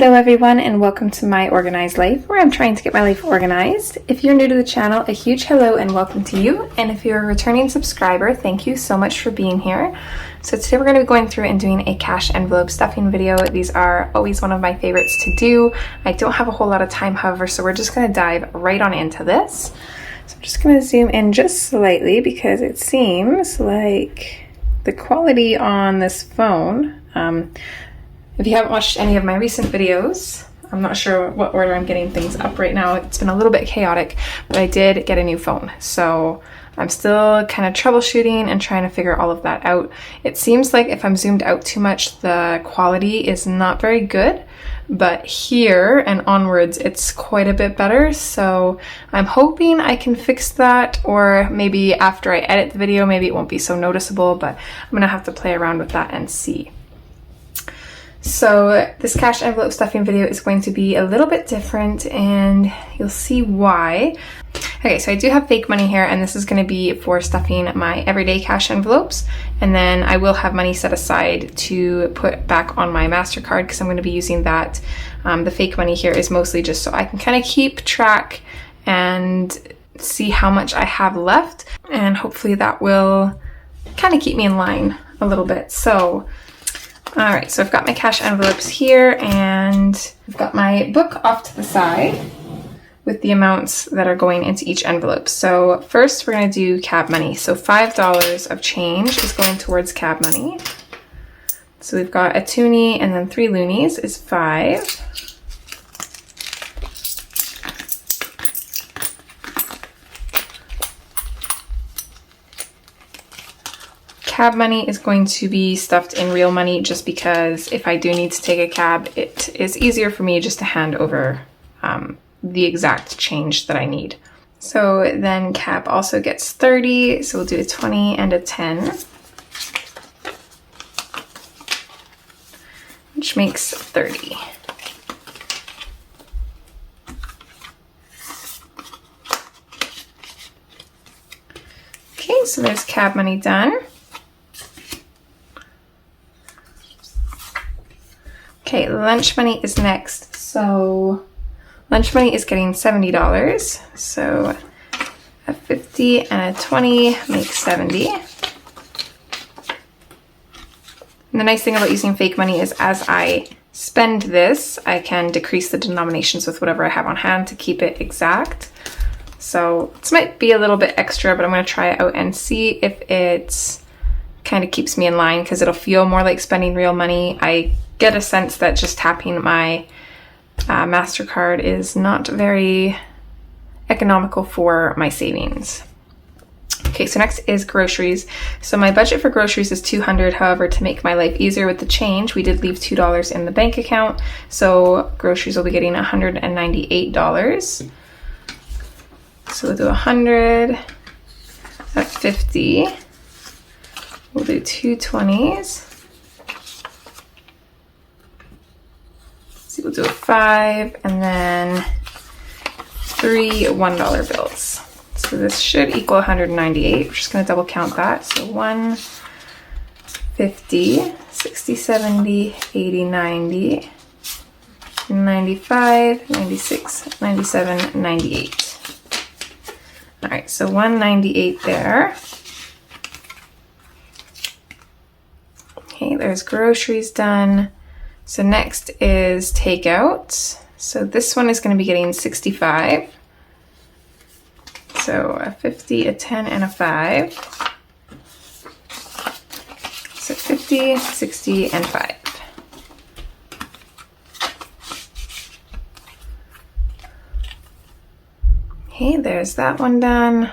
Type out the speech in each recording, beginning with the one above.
Hello everyone and welcome to my organized life, where I'm trying to get my life organized. If you're new to the channel, a huge hello and welcome to you. And if you're a returning subscriber, thank you so much for being here. So today we're going to be going through and doing a cash envelope stuffing video. These are always one of my favorites to do. I don't have a whole lot of time, however, so we're just going to dive right on into this. So I'm just going to zoom in just slightly because it seems like the quality on this phone, if you haven't watched any of my recent videos, I'm not sure what order I'm getting things up right now. It's been a little bit chaotic, but I did get a new phone. So I'm still kind of troubleshooting and trying to figure all of that out. It seems like if I'm zoomed out too much, the quality is not very good, but here and onwards, it's quite a bit better. So I'm hoping I can fix that, or maybe after I edit the video, maybe it won't be so noticeable, but I'm gonna have to play around with that and see. So this cash envelope stuffing video is going to be a little bit different and you'll see why. Okay, so I do have fake money here, and this is going to be for stuffing my everyday cash envelopes, and then I will have money set aside to put back on my MasterCard because I'm going to be using that. The fake money here is mostly just so I can kind of keep track and see how much I have left, and hopefully that will kind of keep me in line a little bit. So alright, so I've got my cash envelopes here and I've got my book off to the side with the amounts that are going into each envelope. So first we're going to do cab money. So $5 of change is going towards cab money. So we've got a toonie and then 3 loonies is 5. Cab money is going to be stuffed in real money just because if I do need to take a cab, it is easier for me just to hand over the exact change that I need. So then cab also gets 30, so we'll do a 20 and a 10, which makes 30. Okay, so there's cab money done. Okay, lunch money is next. So lunch money is getting $70. So a 50 and a 20 makes 70. And the nice thing about using fake money is as I spend this, I can decrease the denominations with whatever I have on hand to keep it exact. So this might be a little bit extra, but I'm going to try it out and see if it kind of keeps me in line, because it'll feel more like spending real money. I get a sense that just tapping my MasterCard is not very economical for my savings. Okay, so next is groceries. So my budget for groceries is $200. However, to make my life easier with the change, we did leave $2 in the bank account. So groceries will be getting $198. So we'll do 100 at 50. We'll do 2 20s. So we'll do a 5 and then 3 $1 bills. So this should equal 198. We're just going to double count that. So 1, 50, 60, 70, 80, 90, 95, 96, 97, 98. All right, so 198 there. Okay, there's groceries done. So next is takeout. So this one is going to be getting 65. So a 50, a 10, and a 5. So 50, 60, and 5. Okay, there's that one done.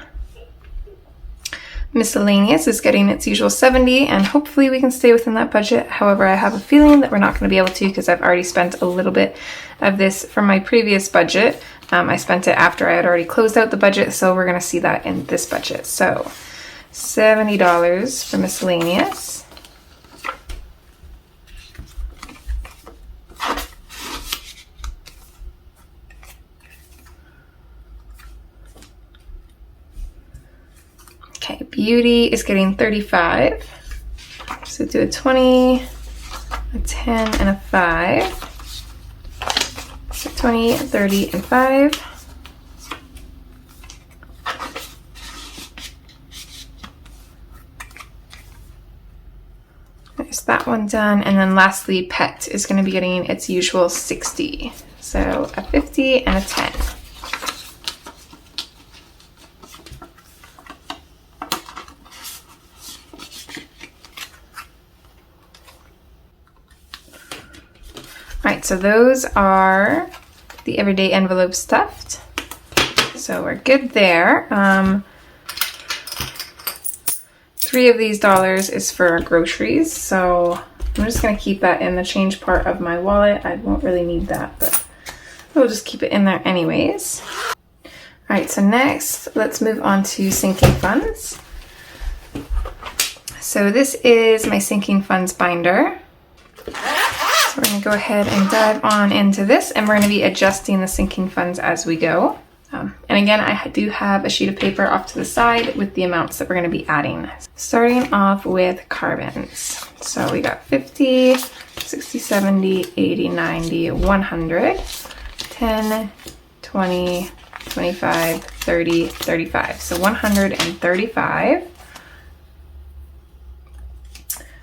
Miscellaneous is getting its usual 70, and hopefully we can stay within that budget. However, I have a feeling that we're not going to be able to because I've already spent a little bit of this from my previous budget. I spent it after I had already closed out the budget, so we're going to see that in this budget. So $70 for miscellaneous. Okay, beauty is getting 35. So do a 20, a 10, and a 5. 20, 30, and 5. There's that one done. And then lastly, pet is going to be getting its usual 60. So a 50 and a 10. Alright, so those are the everyday envelopes stuffed. So we're good there. 3 of these dollars is for groceries, so I'm just going to keep that in the change part of my wallet. I won't really need that, but we'll just keep it in there anyways. Alright, so next, let's move on to sinking funds. So this is my sinking funds binder. So we're going to go ahead and dive on into this, and we're going to be adjusting the sinking funds as we go. And again, I do have a sheet of paper off to the side with the amounts that we're going to be adding. Starting off with carbons. So we got 50, 60, 70, 80, 90, 100, 10, 20, 25, 30, 35. So 135.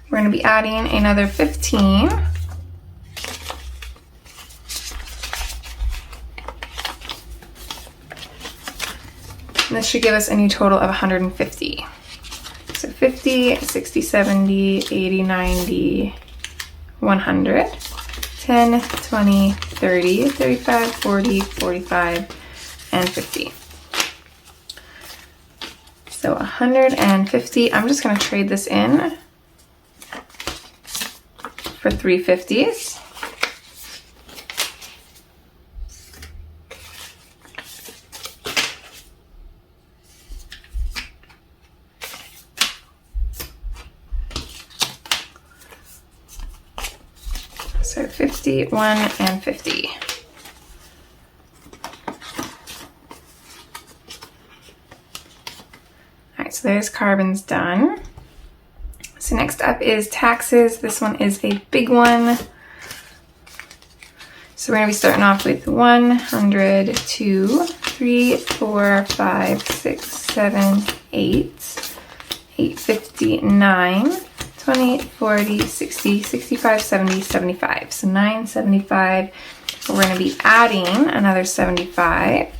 We're going to be adding another 15. And this should give us a new total of 150. So 50, 60, 70, 80, 90, 100, 10, 20, 30, 35, 40, 45, and 50. So 150, I'm just going to trade this in for 350s. So 50, 1, and 50. Alright, so there's carbons done. So next up is taxes. This one is a big one. So we're going to be starting off with 100, 2, 3, 4, 5, 6, 7, 8, 850, 9, 20, 40, 60, 65, 70, 75. So 975. We're going to be adding another 75.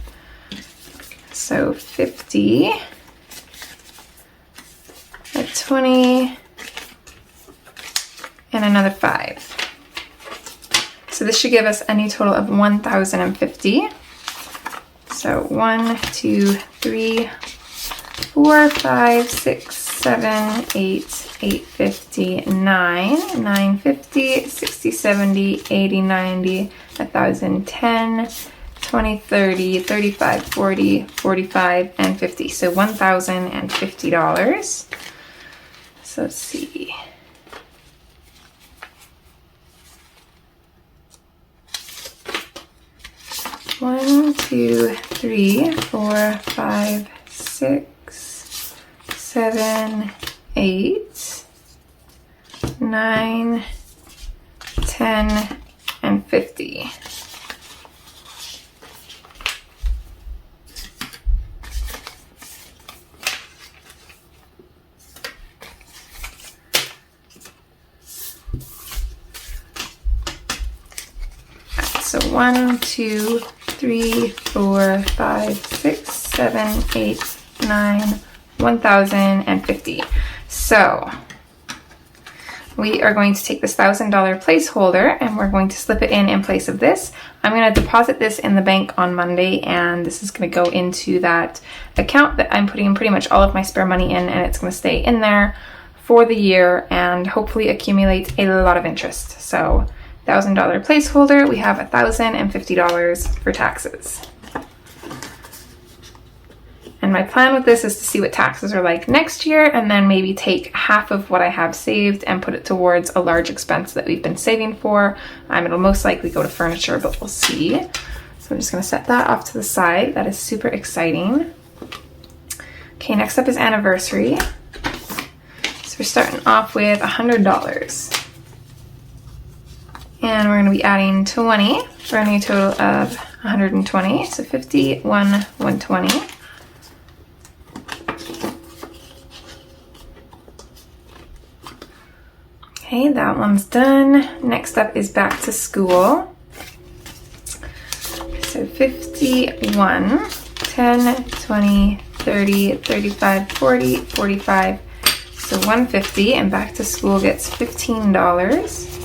So 50, a 20, and another 5. So this should give us a new total of 1,050. So 1, 2, 3, 4, 5, 6, 7, 8, 850, 9, 950, 60, 70, 80, 90, 1,000, 10, 20, 30, 35, 40, 45, and 50. So $1,050. So let's see. One, 2, 3, 4, 5, 6, 7, 8, 9, 10, and 50. So 1, 2, 3, 4, 5, 6, 7, 8, 9, 1,050. So we are going to take this $1,000 placeholder and we're going to slip it in place of this. I'm going to deposit this in the bank on Monday, and this is going to go into that account that I'm putting pretty much all of my spare money in, and it's going to stay in there for the year and hopefully accumulate a lot of interest. So $1,000 placeholder, we have $1,050 for taxes. And my plan with this is to see what taxes are like next year, and then maybe take half of what I have saved and put it towards a large expense that we've been saving for. It'll most likely go to furniture, but we'll see. So I'm just going to set that off to the side. That is super exciting. Okay, next up is anniversary. So we're starting off with $100. And we're going to be adding 20 for a new total of 120. So 50, 120. Okay, that one's done. Next up is back to school. So 51, 10, 20, 30, 35, 40, 45. So 150, and back to school gets $15.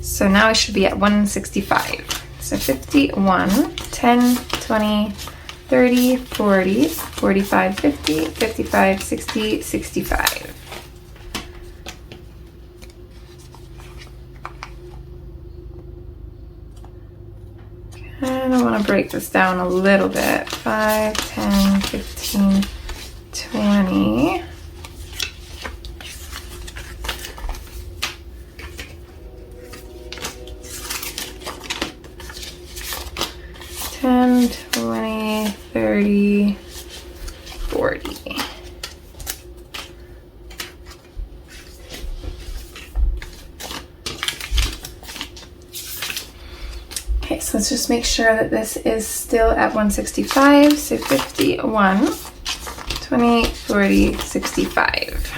So now we should be at 165. So 51, 10, 20, 30, 40, 45, 50, 55, 60, 65. And I want to break this down a little bit. 5, 10, 15, 20. 10, 20, 30, 40. Okay, so let's just make sure that this is still at 165. So 51, 20, 40, 65.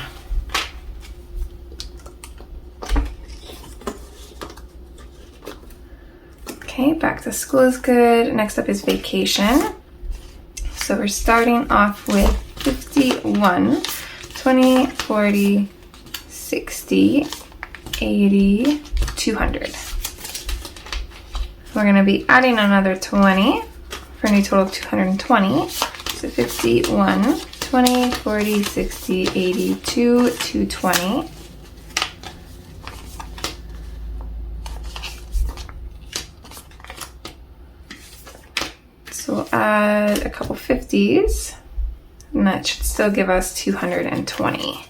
Okay, back to school is good. Next up is vacation. So we're starting off with 51, 20, 40, 60, 80, 200. We're going to be adding another 20 for a new total of 220. So 51, 20, 40, 60, 82, 220. So we'll add a couple 50s, and that should still give us 220.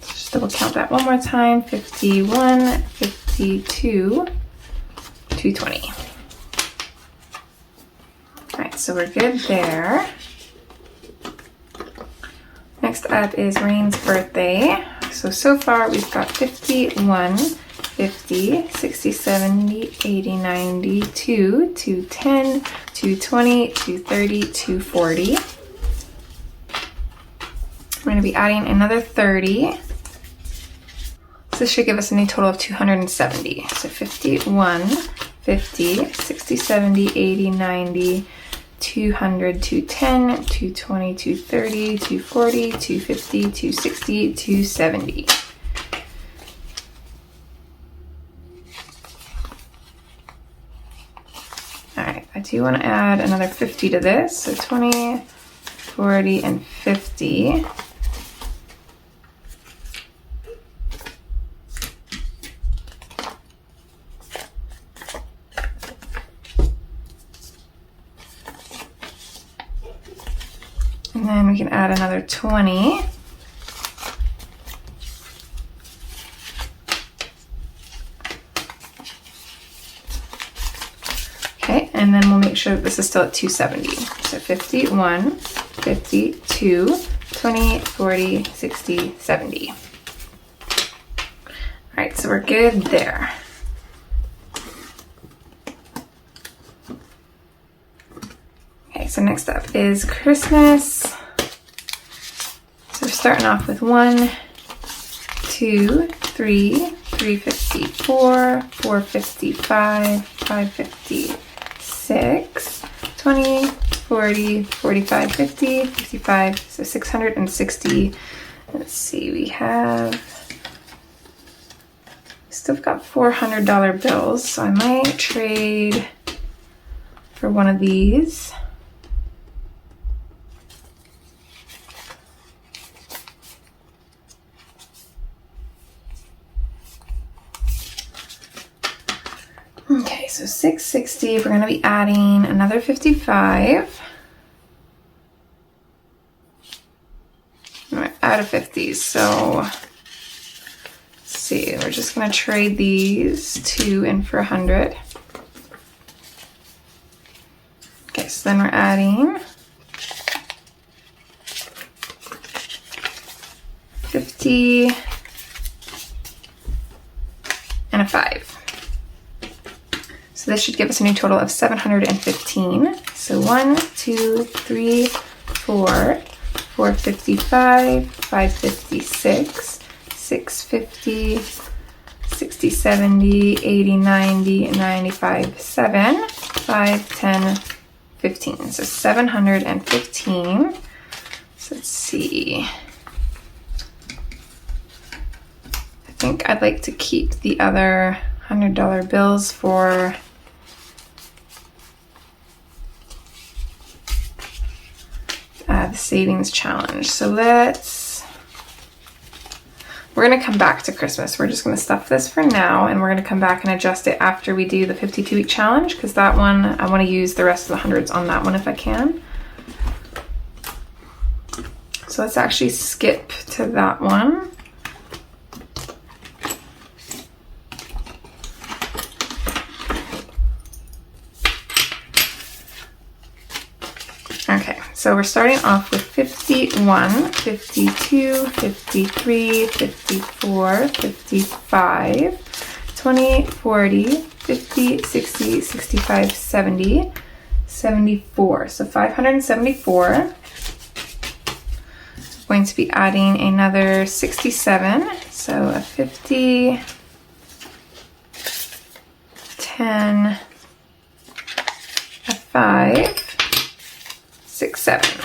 Just double count that one more time. 51, 52, 220. All right, so we're good there. Next up is Rain's birthday. So far we've got 51, 50, 60, 70, 80, 90, 2, 210, 220, 230, 240. We're going to be adding another 30. So this should give us a new total of 270. So 51, 50, 60, 70, 80, 90, 200, 210, 220, 230, 240, 250, 260, 270. All right, I do want to add another 50 to this. So 20, 40, and 50. And then we can add another 20. Okay, and then we'll make sure that this is still at 270. So 51, 52, 20, 40, 60, 70. All right, so we're good there. Okay, so next up is Christmas. So we're starting off with 1, 2, 3, 354, 455, 556, 20, 40, 45, 50, 55, so 660. Let's see, we still got $400 bills, so I might trade for one of these. Okay, so 660, we're going to be adding another 55. All right, out of 50s, so see, we're just gonna trade these 2 in for 100. Okay, so then we're adding 50 and a 5. So this should give us a new total of 715. So 1, 2, 3, 4, 455, 556, 650, 60, 70, 80, 90, 95, 7, 5, 10, 15. So 715. So let's see. I think I'd like to keep the other $100 bills for the savings challenge. So we're gonna come back to Christmas. We're just gonna stuff this for now, and we're gonna come back and adjust it after we do the 52-week challenge, because that one, I wanna use the rest of the hundreds on that one if I can. So let's actually skip to that one. Okay, so we're starting off with 51, 52, 53, 54, 55, 20, 40, 50, 60, 65, 70, 74. So 574. Going to be adding another 67. So a 50, 10, a 5, 6, 7.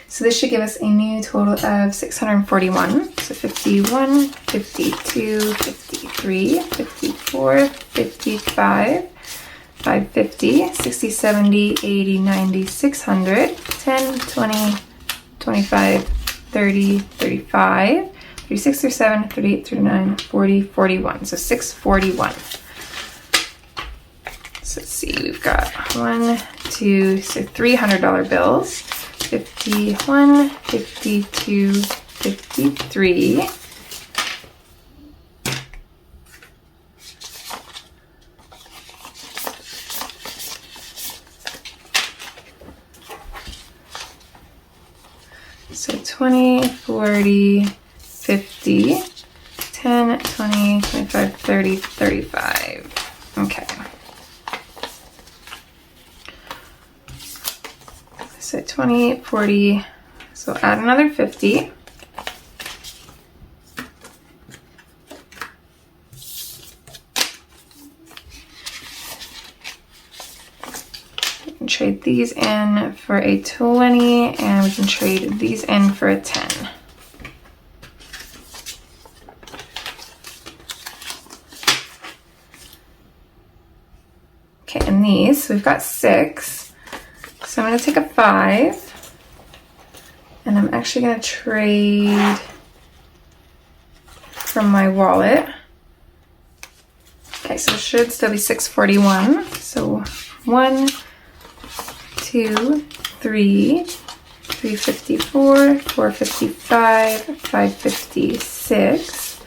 So this should give us a new total of 641. So 51, 52, 53, 54, 55, 550, 60, 70, 80, 90, 600, 10, 20, 25, 30, 35, 36, 37, 38, 39, 40, 41. So 641. So let's see, we've got 1, 2, so $300 bills. 51, 52, 53. So 20, 40, 50, 10, 20, 25, 30, 35. Okay. So 20, 40, so add another 50. We can trade these in for a 20, and we can trade these in for a 10. Okay, and these, so we've got 6. So I'm going to take a 5, and I'm actually going to trade from my wallet. Okay, so it should still be 641. So 1, 2, 3, 354, 455, 556,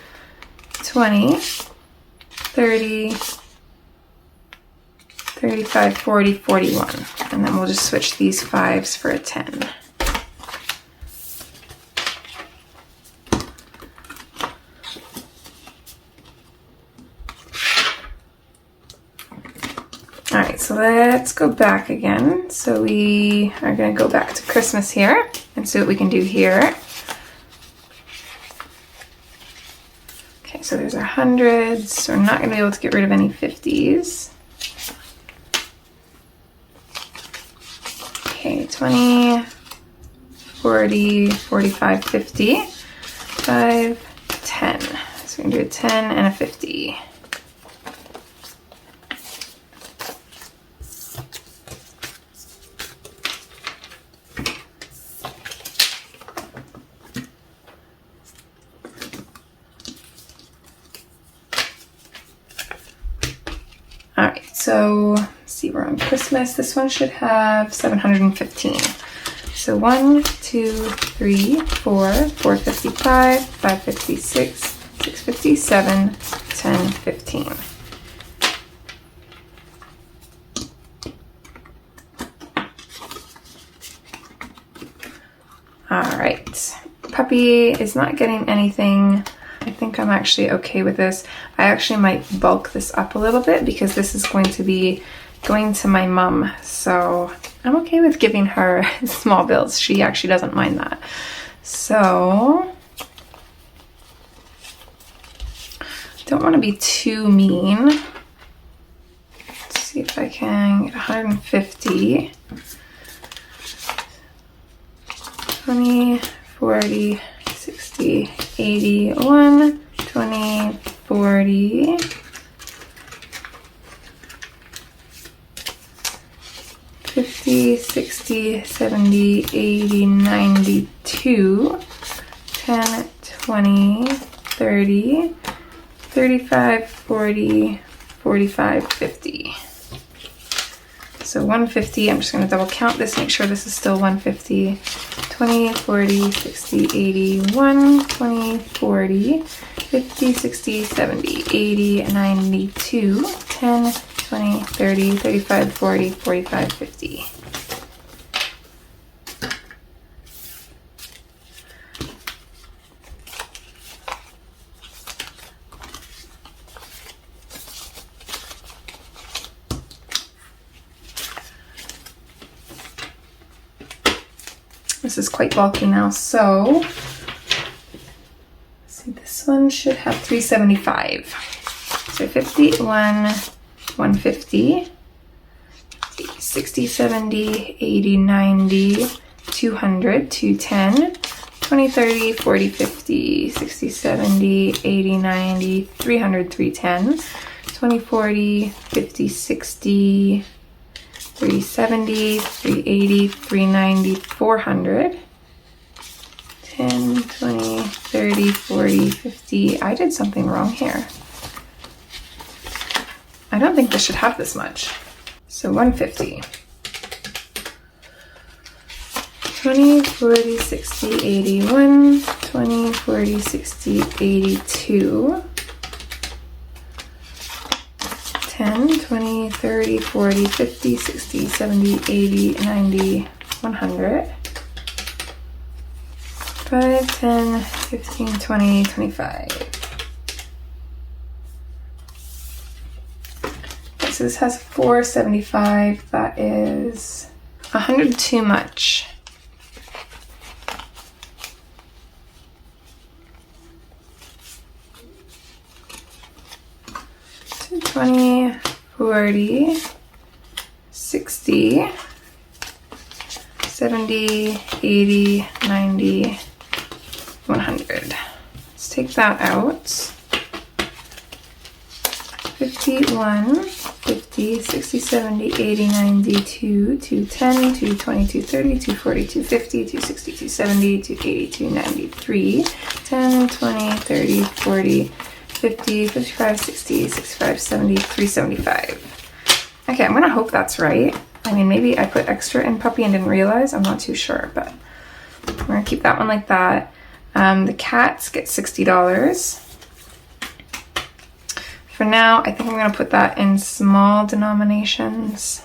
20, 30, 35, 40, 41. And then we'll just switch these 5s for a 10. All right, so let's go back again. So we are gonna go back to Christmas here and see what we can do here. Okay, so there's our hundreds. So we're not gonna be able to get rid of any 50s. Okay, 20, 40, 45, 50, 5, 10. So we can do a 10 and a 50. All right, so see, we're on Christmas. This one should have 715. So 1, 2, 3, 4, 455, 556, 650, 7, 10, 15. All right, puppy is not getting anything. I think I'm actually okay with this. I actually might bulk this up a little bit because this is going to be going to my mom. So I'm okay with giving her small bills. She actually doesn't mind that. So don't want to be too mean. Let's see if I can get 150. 20, 40, 60, 80, 1, 20, 40, 50, 60, 70, 80, 92, 10, 20, 30, 35, 40, 45, 50. So 150, I'm just going to double count this, make sure this is still 150. 20, 40, 60, 80, 1, 20, 40, 50, 60, 70, 80, 92, 10, 20, 30, 35, 40, 45, 50. This is quite bulky now, so let's see, this one should have 375. So 51, 150, 60, 70, 80, 90, 200, 210, 20, 30, 40, 50, 60, 70, 80, 90, 300, 310, 20, 40, 50, 60, 370, 380, 390, 400, 10, 20, 30, 40, 50. I did something wrong here. I don't think this should have this much. So 150. 20, 40, 60, 81, 20, 40, 60, 82. 10, 20, 30, 40, 50, 60, 70, 80, 90, 100. 5, 10, 15, 20, 25. Okay, so this has 475. That is 100 too much. So 20, 40, 60, 70, 80, 90, 100. Let's take that out. 51, 50, 60, 70, 80, 90, 2, 210, 220, 230, 240, 250, 260, 270, 280, 293, 10, 20, 30, 40, 50, 55, 60, 65, 70, 375. Okay, I'm gonna hope that's right. I mean, maybe I put extra in puppy and didn't realize. I'm not too sure, but we're gonna keep that one like that. The cats get $60. For now, I think I'm gonna put that in small denominations,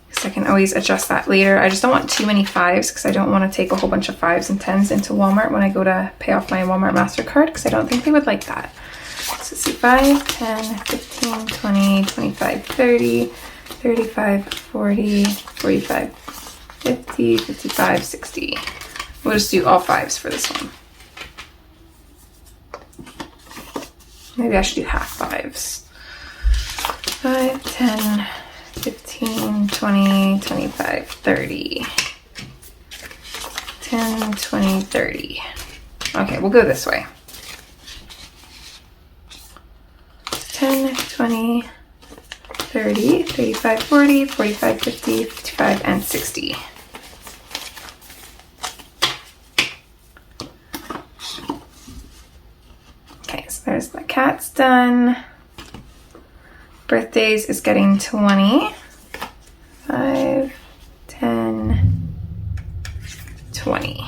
because I can always adjust that later. I just don't want too many fives, because I don't want to take a whole bunch of 5s and 10s into Walmart when I go to pay off my Walmart MasterCard, because I don't think they would like that. So let's see, 5, 10, 15, 20, 25, 30, 35, 40, 45, 50, 55, 60. We'll just do all 5s for this one. Maybe I should do half 5s. 5, 10, 15, 20, 25, 30. 10, 20, 30. Okay, we'll go this way. 10, 20, 30, 35, 40, 45, 50, 55, and 60. Okay, so there's the cats done. Birthdays is getting 20. 5, 10, 20.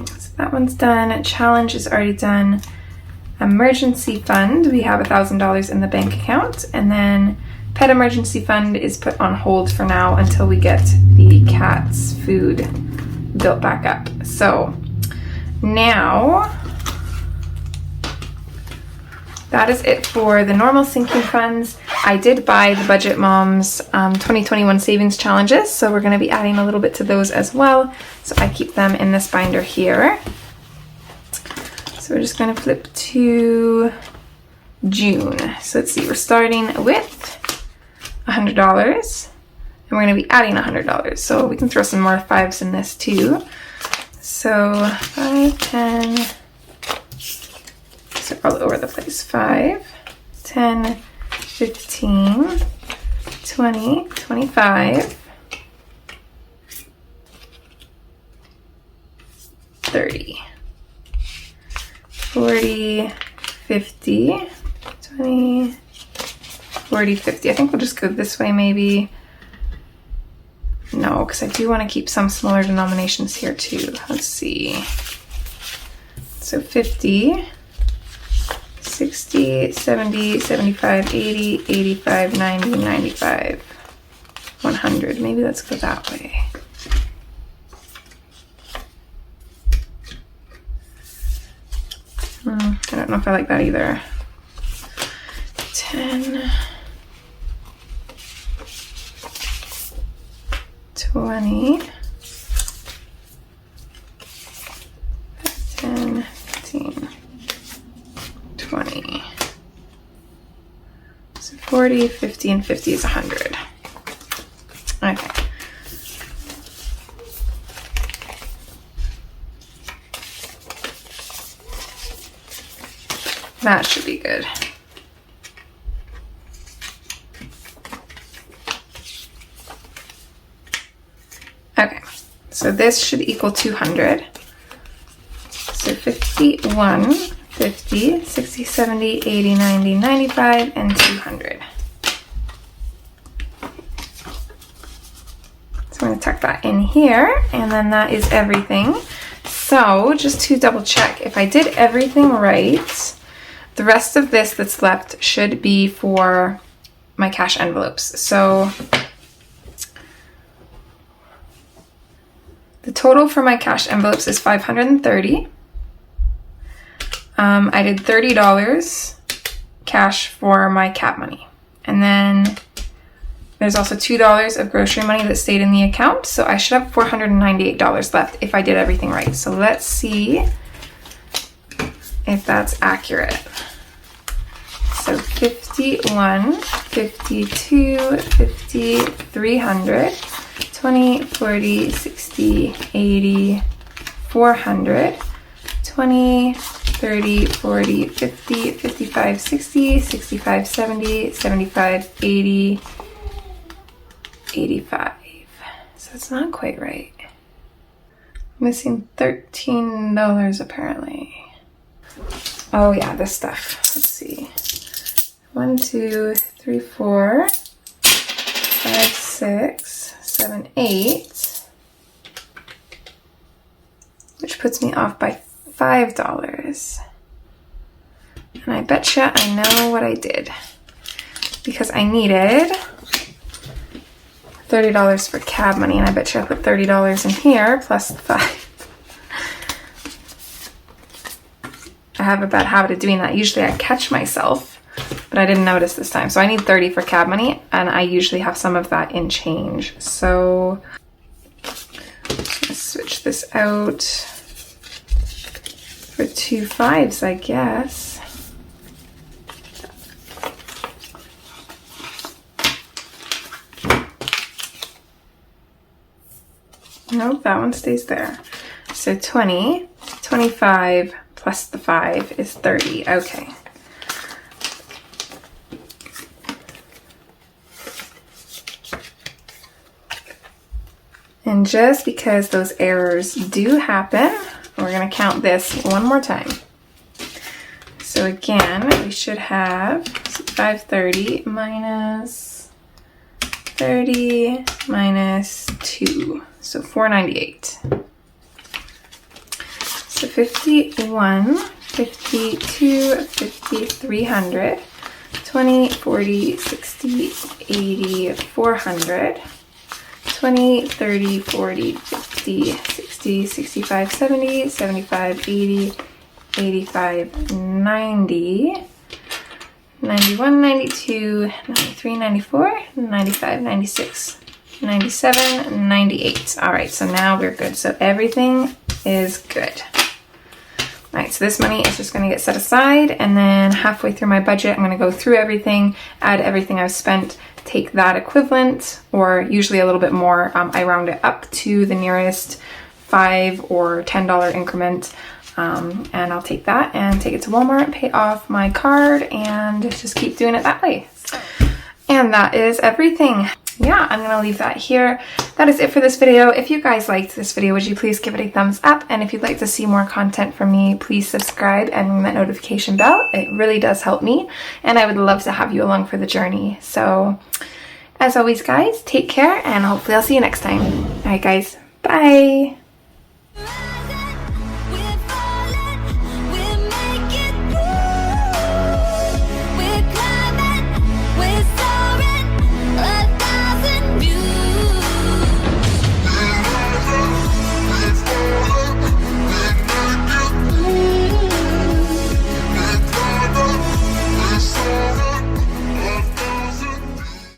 So that one's done. Challenge is already done. Emergency fund, we have $1,000 in the bank account, and then pet emergency fund is put on hold for now until we get the cat's food built back up. So now that is it for the normal sinking funds. I did buy the Budget Moms 2021 savings challenges, so we're going to be adding a little bit to those as well. So I keep them in this binder here. So we're just going to flip to June. So let's see, we're starting with $100 and we're going to be adding $100. So we can throw some more fives in this too. So 5, 10, so all over the place. 5, 10, 15, 20, 25, 30, 40, 50, 20, 40, 50. I think we'll just go this way maybe. No, because I do want to keep some smaller denominations here too. Let's see. So 50, 60, 70, 75, 80, 85, 90, 95, 100. Maybe let's go that way. I don't know if I like that either. 10, 20, 10, 15, 20. So 40, 50, and 50 is 100. Okay. That should be good. Okay, so this should equal 200. So 51, 50, 60, 70, 80, 90, 95, and 200. So I'm going to tuck that in here, and then that is everything. So just to double check, if I did everything right, the rest of this that's left should be for my cash envelopes. So the total for my cash envelopes is $530. I did $30 cash for my cat money. And then there's also $2 of grocery money that stayed in the account. So I should have $498 left if I did everything right. So let's see if that's accurate. So 51, 52, 50, 300, 20, 40, 60, 80, 400, 20, 30, 40, 50, 55, 60, 65, 70, 75, 80, 85. So it's not quite right. Missing $13 apparently. Oh yeah, this stuff. Let's see. 1, 2, 3, 4, 5, 6, 7, 8, which puts me off by $5. And I betcha I know what I did, because I needed $30 for cab money, and I betcha I put $30 in here plus the 5. I have a bad habit of doing that. Usually I catch myself, but I didn't notice this time. So I need 30 for cab money, and I usually have some of that in change. So let's switch this out for 2 5s, I guess. Nope, that one stays there. So 20, 25 plus the 5 is 30. Okay. And just because those errors do happen, we're going to count this one more time. So again, we should have 530 minus 30 minus 2. So 498. So 51, 52, 50, 300, 20, 40, 60, 80, 400, 20, 30, 40, 50, 60, 65, 70, 75, 80, 85, 90, 91, 92, 93, 94, 95, 96, 97, 98. All right, so now we're good. So everything is good. All right, so this money is just gonna get set aside, and then halfway through my budget, I'm gonna go through everything, add everything I've spent, take that equivalent, or usually a little bit more. I round it up to the nearest $5 or $10 increment, and I'll take that and take it to Walmart, pay off my card, and just keep doing it that way. And that is everything. Yeah, I'm gonna leave that here. That is it for this video. If you guys liked this video, would you please give it a thumbs up? And if you'd like to see more content from me, please subscribe and ring that notification bell. It really does help me, and I would love to have you along for the journey. So, as always, guys, take care, and hopefully I'll see you next time. All right, guys, bye.